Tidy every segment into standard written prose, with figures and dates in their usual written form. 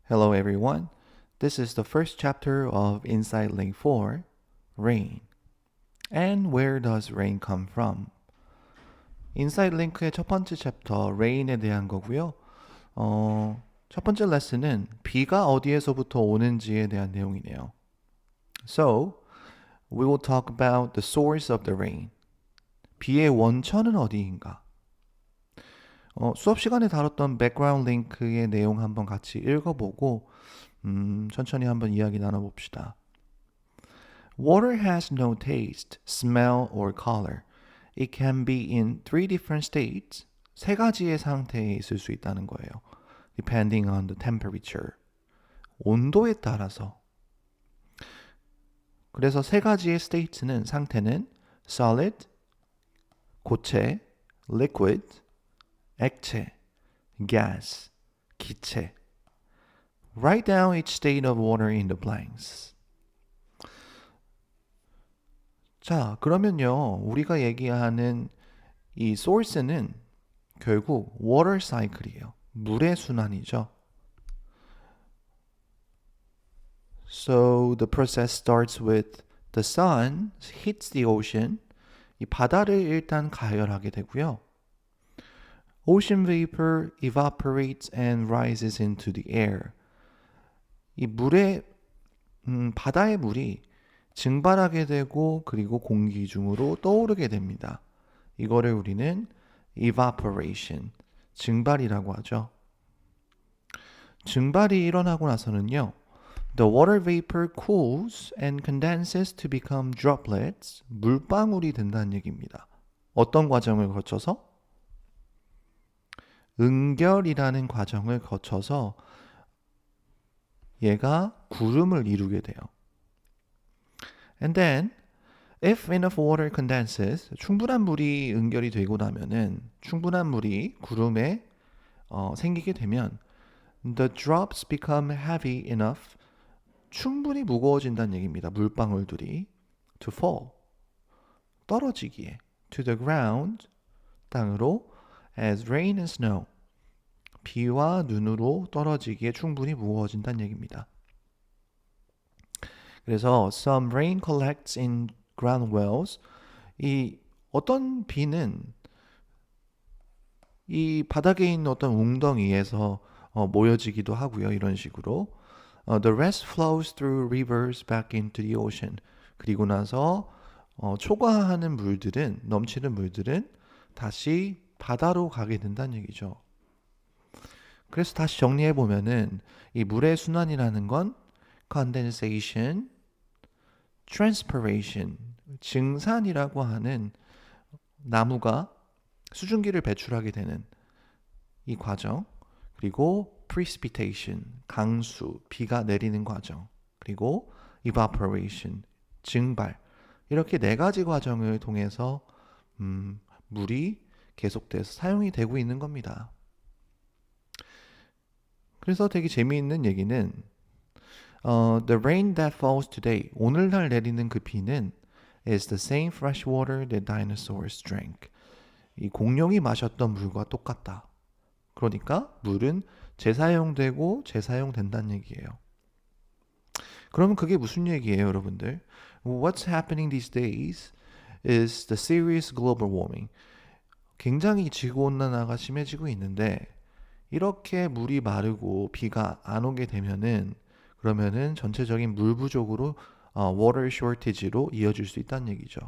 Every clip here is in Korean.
Hello everyone. This is the first chapter of Inside Link 4, Rain. And where does rain come from? 인사이드 링크의 첫 번째 챕터, Rain에 대한 거고요. 첫 번째 레슨은 비가 어디에서부터 오는지에 대한 내용이네요. So, we will talk about the source of the rain. 비의 원천은 어디인가? 수업 시간에 다뤘던 background link의 내용 한번 같이 읽어보고 천천히 한번 이야기 나눠봅시다. Water has no taste, smell, or color. It can be in three different states. 세 가지의 상태에 있을 수 있다는 거예요. Depending on the temperature. 온도에 따라서. 그래서 세 가지의 states는 상태는 solid, 고체, liquid, 액체, gas, 기체. Write down each state of water in the blanks. 자, 그러면요, 우리가 얘기하는 이 source는 결국 water cycle이에요. 물의 순환이죠. So the process starts with the sun hits the ocean. 이 바다를 일단 가열하게 되고요. Ocean vapor evaporates and rises into the air. 이 물의 바다의 물이 증발하게 되고 그리고 공기 중으로 떠오르게 됩니다. 이거를 우리는 evaporation, 증발이라고 하죠. 증발이 일어나고 나서는요. The water vapor cools and condenses to become droplets. 물방울이 된다는 얘기입니다. 어떤 과정을 거쳐서? 응결이라는 과정을 거쳐서 얘가 구름을 이루게 돼요. And then, if enough water condenses, 충분한 물이 응결이 되고 나면은 충분한 물이 구름에 생기게 되면 the drops become heavy enough, 충분히 무거워진다는 얘기입니다. 물방울들이 to fall, 떨어지기에 to the ground, 땅으로 as rain and snow, 비와 눈으로 떨어지기에 충분히 무거워진다는 얘기입니다. 그래서 some rain collects in ground wells. 이 어떤 비는 이 바닥에 있는 어떤 웅덩이에서 모여지기도 하고요. 이런 식으로. The rest flows through rivers back into the ocean. 그리고 나서 초과하는 물들은, 넘치는 물들은 다시 바다로 가게 된다는 얘기죠. 그래서 다시 정리해 보면은 이 물의 순환이라는 건 condensation, transpiration, 증산이라고 하는 나무가 수증기를 배출하게 되는 이 과정, 그리고 precipitation, 강수, 비가 내리는 과정, 그리고 evaporation, 증발, 이렇게 네 가지 과정을 통해서 물이 계속돼서 사용이 되고 있는 겁니다. 그래서 되게 재미있는 얘기는 the rain that falls today, 오늘날 내리는 그 비는 is the same fresh water that dinosaurs drank. 이 공룡이 마셨던 물과 똑같다. 그러니까 물은 재사용되고 재사용된다는 얘기예요. 그러면 그게 무슨 얘기예요, 여러분들? What's happening these days is the serious global warming. 굉장히 지구온난화가 심해지고 있는데 이렇게 물이 마르고 비가 안 오게 되면은 그러면은 전체적인 물 부족으로 water shortage로 이어질 수 있다는 얘기죠.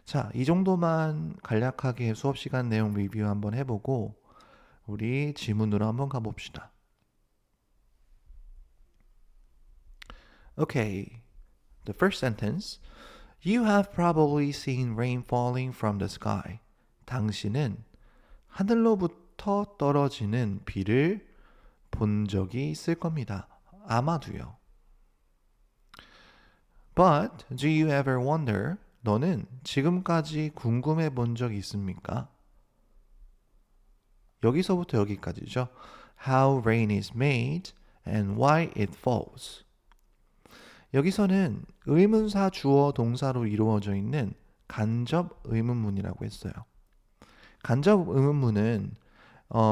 자, 이 정도만 간략하게 수업 시간 내용 리뷰 한번 해보고 우리 지문으로 한번 가봅시다. Okay, the first sentence. You have probably seen rain falling from the sky. 당신은 하늘로부터 떨어지는 비를 본 적이 있을 겁니다. 아마도요. But do you ever wonder? 너는 지금까지 궁금해 본 적 있습니까? 여기서부터 여기까지죠. How rain is made and why it falls. 여기서는 의문사 주어 동사로 이루어져 있는 간접 의문문이라고 했어요. 간접 의문문은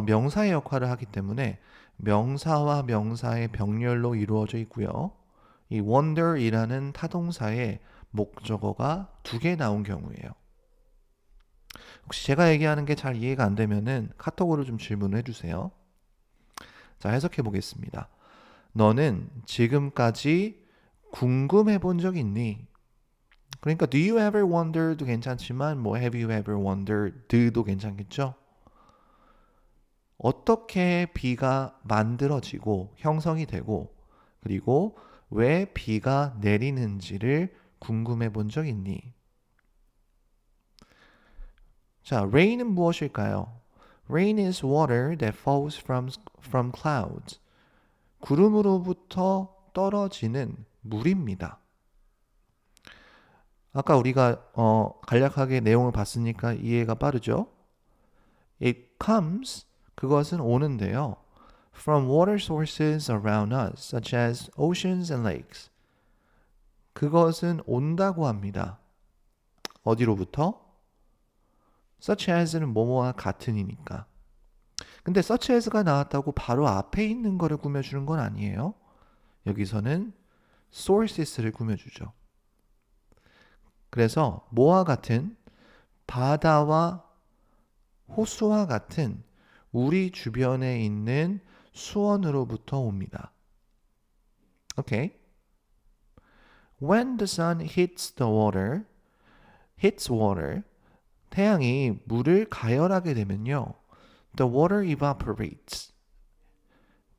명사의 역할을 하기 때문에 명사와 명사의 병렬로 이루어져 있고요. 이 wonder이라는 타동사의 목적어가 2개 나온 경우예요. 혹시 제가 얘기하는 게 잘 이해가 안 되면은 카톡으로 좀 질문을 해주세요. 자, 해석해 보겠습니다. 너는 지금까지 궁금해 본 적 있니? 그러니까 do you ever wonder도 괜찮지만 뭐 have you ever wondered도 괜찮겠죠? 어떻게 비가 만들어지고 형성이 되고 그리고 왜 비가 내리는지를 궁금해 본 적 있니? 자, rain은 무엇일까요? Rain is water that falls from clouds. 구름으로부터 떨어지는 물입니다. 아까 우리가 간략하게 내용을 봤으니까 이해가 빠르죠? It comes, 그것은 오는데요. From water sources around us, such as oceans and lakes. 그것은 온다고 합니다. 어디로부터? such as는 뭐뭐와 같은이니까. 근데 such as가 나왔다고 바로 앞에 있는 거를 꾸며주는 건 아니에요. 여기서는 sources를 꾸며주죠. 그래서 뭐와 같은? 바다와 호수와 같은 우리 주변에 있는 수원으로부터 옵니다. 오케이. When the sun hits water, 태양이 물을 가열하게 되면요. The water evaporates.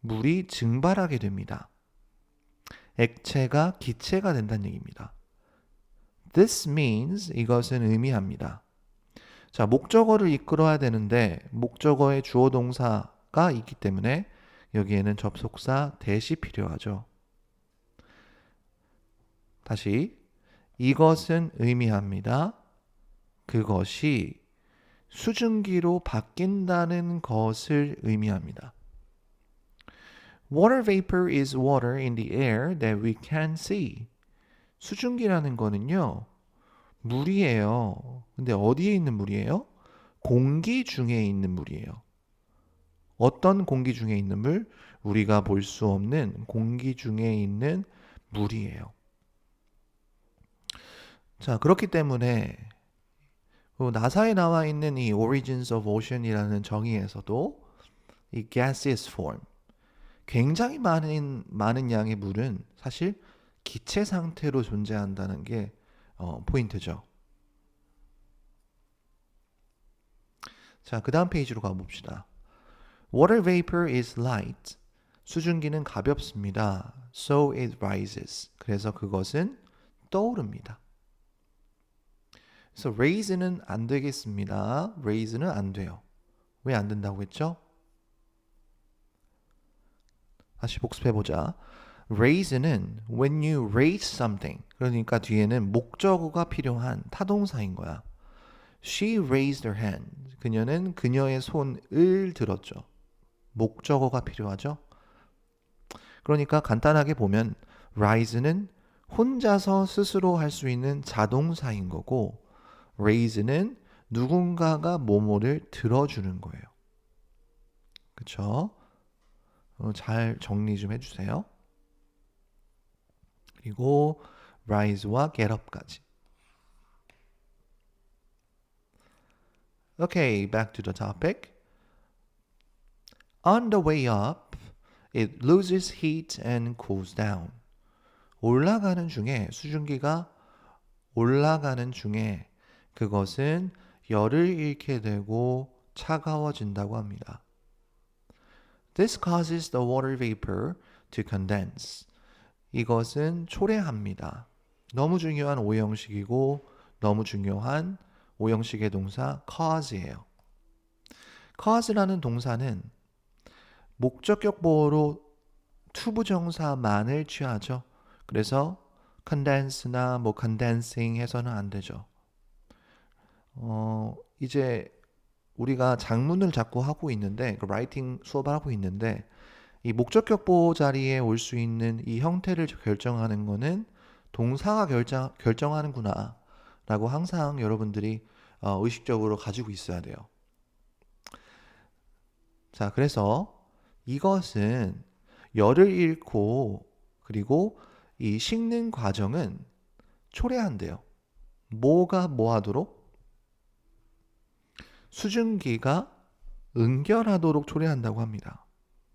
물이 증발하게 됩니다. 액체가 기체가 된다는 얘기입니다. This means, 이것은 의미합니다. 자, 목적어를 이끌어야 되는데 목적어의 주어 동사가 있기 때문에 여기에는 접속사 that이 필요하죠. 다시, 이것은 의미합니다. 그것이 수증기로 바뀐다는 것을 의미합니다. Water vapor is water in the air that we can see. 수증기라는 거는요, 물이에요. 근데 어디에 있는 물이에요? 공기 중에 있는 물이에요. 어떤 공기 중에 있는 물? 우리가 볼 수 없는 공기 중에 있는 물이에요. 자, 그렇기 때문에 나사에 나와 있는 이 Origins of Ocean이라는 정의에서도 이 gaseous form, 굉장히 많은 양의 물은 사실 기체 상태로 존재한다는 게 포인트죠. 자, 그 다음 페이지로 가봅시다. Water vapor is light. 수증기는 가볍습니다. So it rises. 그래서 그것은 떠오릅니다. 그래서 raise는 안 되겠습니다. raise는 안 돼요. 왜 안 된다고 했죠? 다시 복습해보자. raise는 when you raise something, 그러니까 뒤에는 목적어가 필요한 타동사인 거야. She raised her hand. 그녀는 그녀의 손을 들었죠. 목적어가 필요하죠. 그러니까 간단하게 보면 rise는 혼자서 스스로 할 수 있는 자동사인 거고 raise는 누군가가 뭐뭐를 들어주는 거예요. 그렇죠? 잘 정리 좀 해주세요. 그리고 rise와 get up까지. Okay, back to the topic. On the way up, it loses heat and cools down. 올라가는 중에 수증기가 올라가는 중에 그것은 열을 잃게 되고 차가워진다고 합니다. This causes the water vapor to condense. 이것은 초래합니다. 너무 중요한 오형식이고 너무 중요한 오형식의 동사 cause예요. cause라는 동사는 목적격 보호로 투부정사만을 취하죠. 그래서 condense나 뭐 condensing 해서는 안 되죠. 이제 우리가 작문을 자꾸 하고 있는데 라이팅 수업을 하고 있는데 이 목적격 보호 자리에 올 수 있는 이 형태를 결정하는 거는 동사가 결정하는구나 라고 항상 여러분들이 의식적으로 가지고 있어야 돼요. 자, 그래서 이것은 열을 잃고 그리고 이 식는 과정은 초래한대요. 뭐가 뭐 하도록? 수증기가 응결하도록 초래한다고 합니다.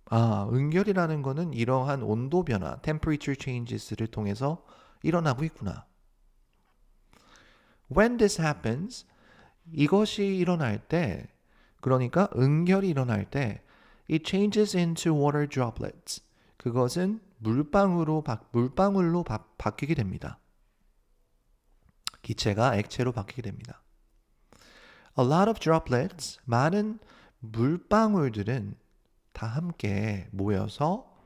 응결이라는 거는 이러한 온도 변화, temperature changes를 통해서 일어나고 있구나. When this happens, 이것이 일어날 때, 그러니까 응결이 일어날 때, it changes into water droplets. 그것은 물방울로 바뀌게 됩니다. 기체가 액체로 바뀌게 됩니다. A lot of droplets, 많은 물방울들은 다 함께 모여서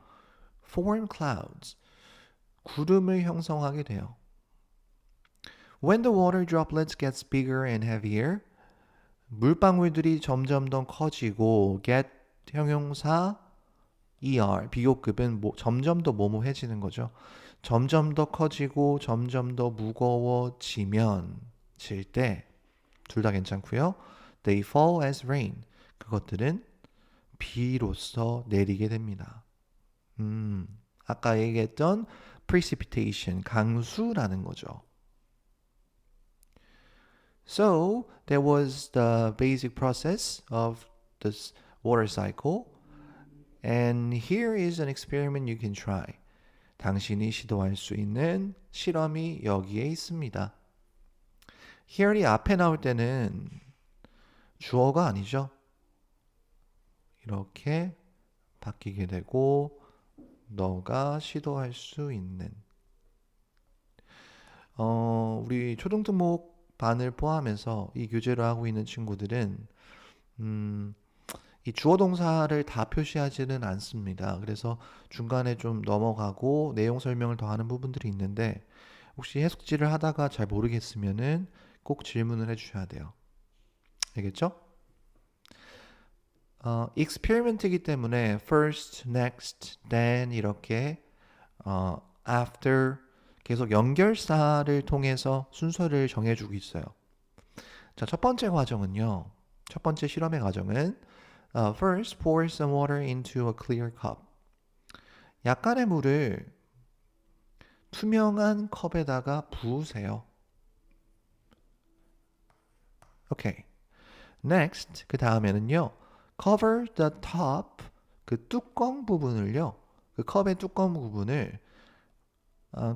form clouds, 구름을 형성하게 돼요. When the water droplets gets bigger and heavier, 물방울들이 점점 더 커지고 get 형용사 비교급은 점점 더 뭐뭐해지는 거죠. 점점 더 커지고 점점 더 무거워지면 질 때 둘 다 괜찮고요. They fall as rain. 그것들은 비로써 내리게 됩니다. 아까 얘기했던 precipitation, 강수라는 거죠. So that was the basic process of this water cycle. And here is an experiment you can try. 당신이 시도할 수 있는 실험이 여기에 있습니다. here이 앞에 나올 때는 주어가 아니죠. 이렇게 바뀌게 되고 너가 시도할 수 있는 우리 초등특목 반을 포함해서 이 교재를 하고 있는 친구들은 이 주어 동사를 다 표시하지는 않습니다. 그래서 중간에 좀 넘어가고 내용 설명을 더 하는 부분들이 있는데 혹시 해석지를 하다가 잘 모르겠으면은 꼭 질문을 해주셔야 돼요. 알겠죠? experiment이기 때문에 first, next, then 이렇게 after 계속 연결사를 통해서 순서를 정해주고 있어요. 자, 첫 번째 과정은요. 첫 번째 실험의 과정은 first pour some water into a clear cup. 약간의 물을 투명한 컵에다가 부으세요. 오케이. Next, 그 다음에는요. Cover the top, 그 뚜껑 부분을요. 그 컵의 뚜껑 부분을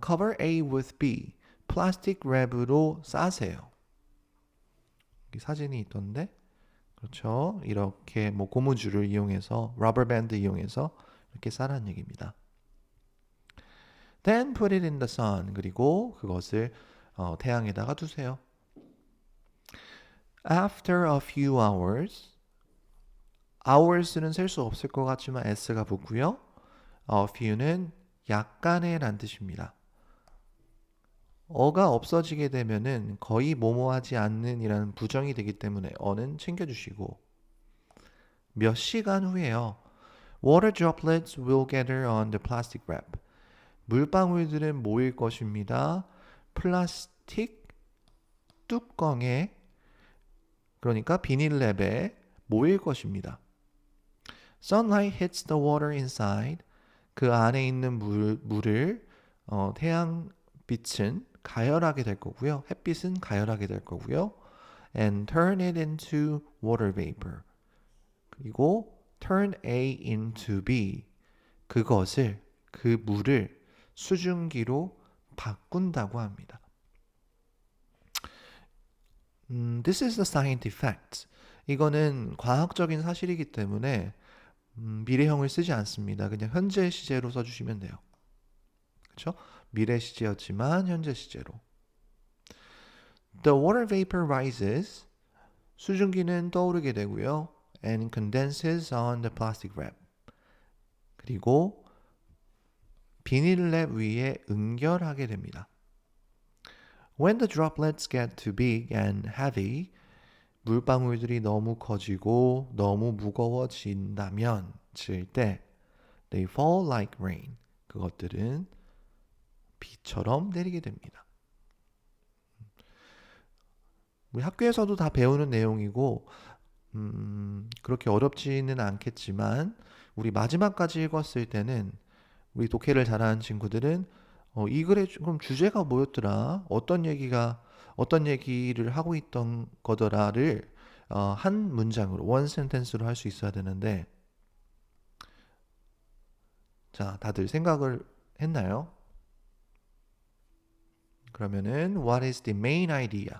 cover A with B, 플라스틱 랩으로 싸세요. 여기 사진이 있던데, 그렇죠? 이렇게 뭐 고무줄을 이용해서, 러버밴드 이용해서 이렇게 싸라는 얘기입니다. Then put it in the sun. 그리고 그것을 태양에다가 두세요. After a few hours, hours는 셀 수 없을 것 같지만 s가 붙고요. A few는 약간의 란 뜻입니다. 어가 없어지게 되면은 거의 뭐뭐하지 않는 이라는 부정이 되기 때문에 어는 챙겨주시고 몇 시간 후에요. Water droplets will gather on the plastic wrap. 물방울들은 모일 것입니다. 플라스틱 뚜껑에 그러니까 비닐랩에 모일 것입니다. Sunlight hits the water inside. 그 안에 있는 물을 태양빛은 가열하게 될 거고요. 햇빛은 가열하게 될 거고요. And turn it into water vapor. 그리고 turn A into B. 그것을 그 물을 수증기로 바꾼다고 합니다. This is the scientific fact. 이거는 과학적인 사실이기 때문에 미래형을 쓰지 않습니다. 그냥 현재 시제로 써주시면 돼요. 그렇죠? 미래 시제였지만 현재 시제로. The water vapor rises. 수증기는 떠오르게 되고요. And condenses on the plastic wrap. 그리고 비닐랩 위에 응결하게 됩니다. When the droplets get too big and heavy, 물방울들이 너무 커지고 너무 무거워진다면 질 때 they fall like rain. 그것들은 비처럼 내리게 됩니다. 우리 학교에서도 다 배우는 내용이고 그렇게 어렵지는 않겠지만 우리 마지막까지 읽었을 때는 우리 독해를 잘하는 친구들은 이 글의 그럼 주제가 뭐였더라? 어떤 얘기를 하고 있던 거더라를 한 문장으로 원 센텐스로 할 수 있어야 되는데 자, 다들 생각을 했나요? 그러면은 what is the main idea?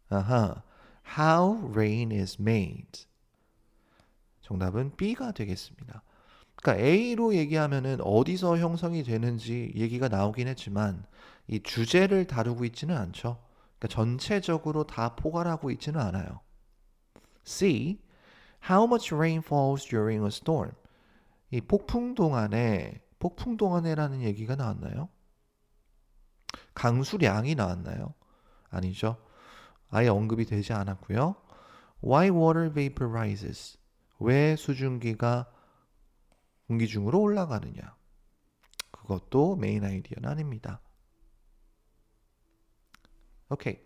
아하. How rain is made. 정답은 B가 되겠습니다. 그러니까 A로 얘기하면은 어디서 형성이 되는지 얘기가 나오긴 했지만 이 주제를 다루고 있지는 않죠. 그러니까 전체적으로 다 포괄하고 있지는 않아요. C. How much rain falls during a storm? 이 폭풍 동안에라는 얘기가 나왔나요? 강수량이 나왔나요? 아니죠. 아예 언급이 되지 않았고요. Why water vaporizes? 왜 수증기가 공기 중으로 올라가느냐? 그것도 메인 아이디어는 아닙니다. 오케이.